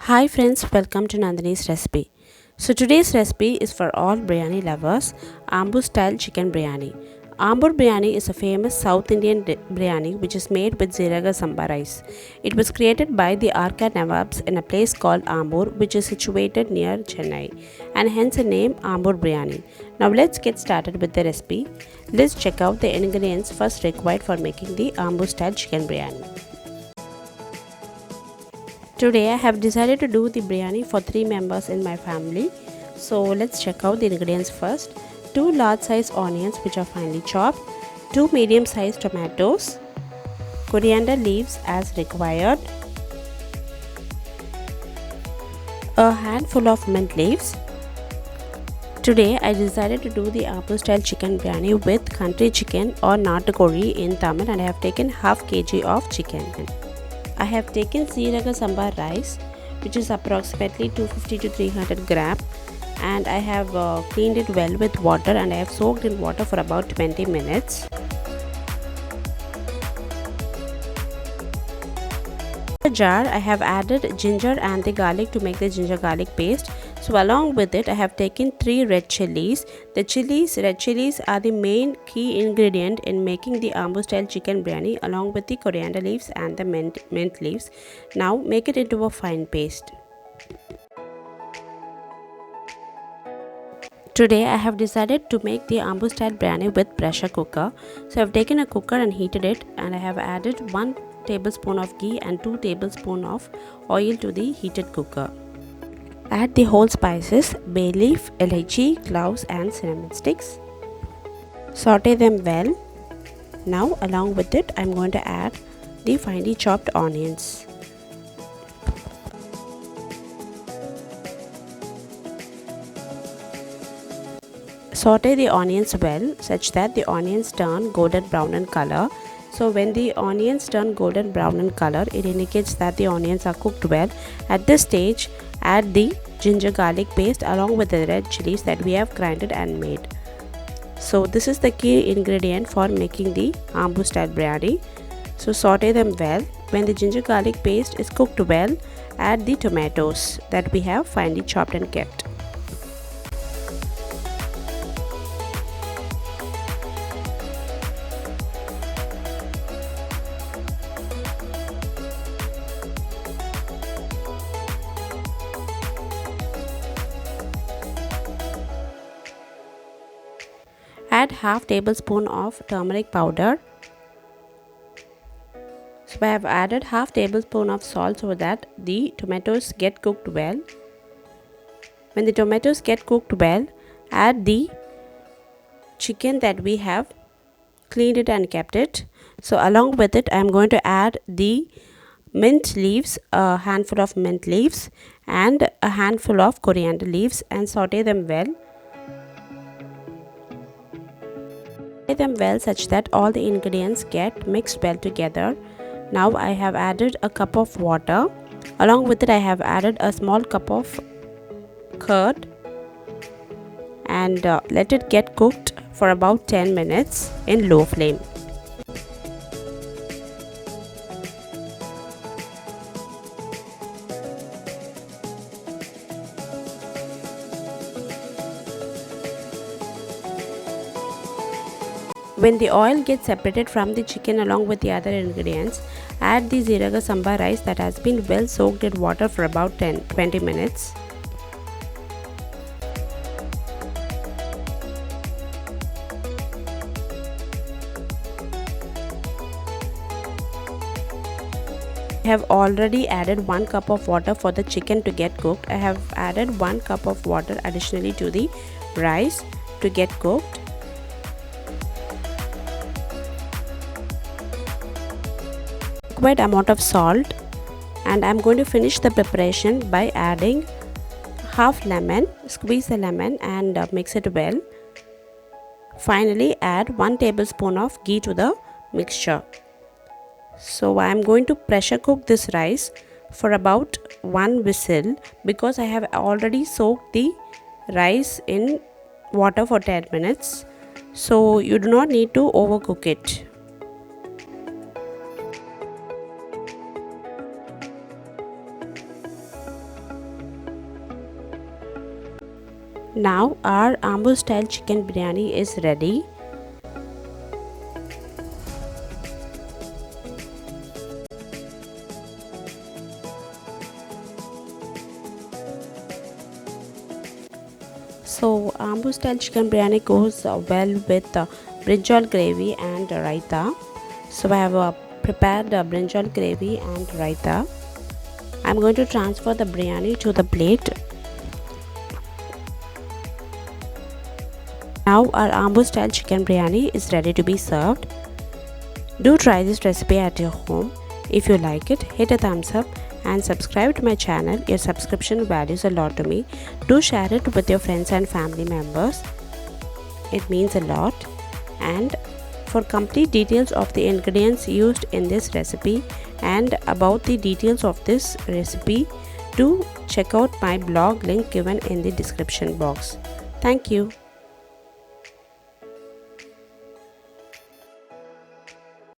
Hi friends, welcome to Nandini's recipe. So today's recipe is for all biryani lovers, Ambur style chicken biryani. Ambur biryani is a famous South Indian biryani which is made with Seeraga Samba rice. It was created by the Arka Nawabs in a place called Ambur which is situated near Chennai and hence the name Ambur biryani. Now let's get started with the recipe. Let's check out the ingredients first required for making the Ambur style chicken biryani. Today I have decided to do the biryani for 3 members in my family. So let's check out the ingredients first. 2 large size onions which are finely chopped, 2 medium sized tomatoes, coriander leaves as required, a handful of mint leaves. Today I decided to do the Ambur style chicken biryani with country chicken or natukori in Tamil, and I have taken half kg of chicken. I have taken Seeraga Samba rice which is approximately 250 to 300 gram, and I have cleaned it well with water and I have soaked in water for about 20 minutes. In a jar I have added ginger and the garlic to make the ginger garlic paste. So along with it I have taken 3 red chillies. The red chillies are the main key ingredient in making the Ambur style chicken biryani, along with the coriander leaves and the mint leaves. Now make it into a fine paste. Today I have decided to make the Ambur style biryani with pressure cooker. So I have taken a cooker and heated it, and I have added 1 tablespoon of ghee and 2 tablespoons of oil to the heated cooker. Add the whole spices, bay leaf, elaichi, cloves and cinnamon sticks. Saute them well. Now along with it I am going to add the finely chopped onions. Saute the onions well such that the onions turn golden brown in color. So when the onions turn golden brown in color, it indicates that the onions are cooked well. At this stage, add the ginger garlic paste along with the red chilies that we have grinded and made. So this is the key ingredient for making the Ambur style biryani. So saute them well. When the ginger garlic paste is cooked well, add the tomatoes that we have finely chopped and kept. Add half tablespoon of turmeric powder. So I have added half tablespoon of salt so that the tomatoes get cooked well. When the tomatoes get cooked well, add the chicken that we have cleaned it and kept it. So along with it I am going to add the mint leaves, a handful of mint leaves and a handful of coriander leaves, and saute them well. Them well such that all the ingredients get mixed well together. Now I have added a cup of water. Along with it I have added a small cup of curd and let it get cooked for about 10 minutes in low flame. When the oil gets separated from the chicken along with the other ingredients, add the Seeraga Samba rice that has been well soaked in water for about 20 minutes. I have already added 1 cup of water for the chicken to get cooked. I have added 1 cup of water additionally to the rice to get cooked. Required amount of salt, and I'm going to finish the preparation by adding half lemon. Squeeze the lemon and mix it well. Finally add 1 tablespoon of ghee to the mixture. So I'm going to pressure cook this rice for about 1 whistle because I have already soaked the rice in water for 10 minutes. So you do not need to overcook it. Now our Ambur style chicken biryani is ready. So Ambur style chicken biryani goes well with brinjal gravy and raita. So I have prepared brinjal gravy and raita. I'm going to transfer the biryani to the plate. Now our Ambur style chicken biryani is ready to be served. Do try this recipe at your home. If you like it, hit a thumbs up and subscribe to my channel. Your subscription values a lot to me. Do share it with your friends and family members. It means a lot. And for complete details of the ingredients used in this recipe and about the details of this recipe, do check out my blog link given in the description box. Thank you.